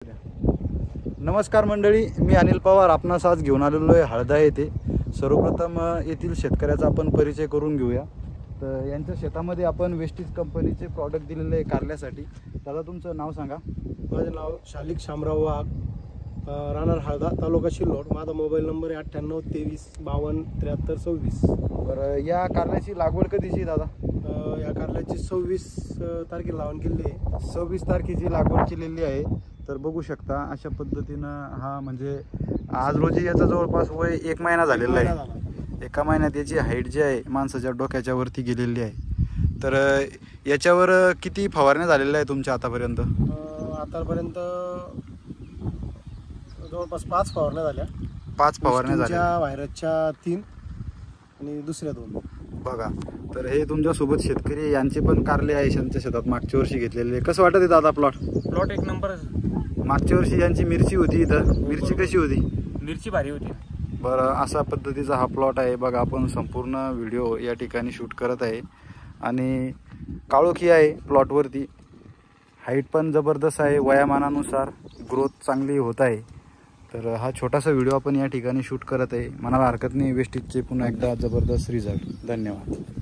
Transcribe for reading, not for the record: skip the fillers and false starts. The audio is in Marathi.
नमस्कार मंडळी, मी अनिल पवार आपणास आज घेऊन आलेलो आहे हळदा येथे। सर्वप्रथम येथील शेतकऱ्याचा आपण परिचय करून घेऊया। तर यांच्या शेतामध्ये आपण वेस्टीज कंपनीचे प्रॉडक्ट दिलेले आहे कारल्यासाठी। दादा तुमचं नाव सांगा। माझे नाव शालिक शामराव वाघ, राहणार हळदा, तालुका सिल्लोड। माझा मोबाईल नंबर आहे 98 23 52 73 26। बरं, या कारल्याची लागवड कधीची दादा? या कारल्याची 26 तारखेला लावण केली आहे। 26 तारखेची लागवड केलेली आहे। तर बघू शकता अशा पद्धतीनं हा म्हणजे आज रोजी याचा जवळपास वय 1 महिना झालेला आहे। 1 महिन्यात याची हाईट जी आहे माणसाच्या डोक्याच्या वरती गेलेली आहे। तर याच्यावर किती फवारण्या झालेल्या आहे तुमच्या आतापर्यंत? आतापर्यंत जवळपास 5 फवारण्या झाल्या। 5 फवारण्या झाल्या, व्हायरसच्या 3 आणि दुसऱ्या 2। बघा, तर हे तुमच्या सोबत शेतकरी यांचे पण कारले आहे यांच्या शेतात मागच्या वर्षी घेतलेले। कसं वाटत आहे दादा प्लॉट? एक नंबर। मागच्या वर्षी यांची मिरची होती, इथं मिरची कशी होती? मिरची भारी होती। बरं, अशा पद्धतीचा हा प्लॉट आहे बघा। आपण संपूर्ण व्हिडिओ या ठिकाणी शूट करत आहे आणि काळोखी आहे प्लॉटवरती। हाईट पण जबरदस्त आहे, वयामानानुसार ग्रोथ चांगली होत आहे। तर हा छोटासा व्हिडिओ आपण या ठिकाणी शूट करत आहे। मनाला हरकत नाही, वेस्टीजचे पुन्हा एकदा जबरदस्त रिझल्ट। धन्यवाद।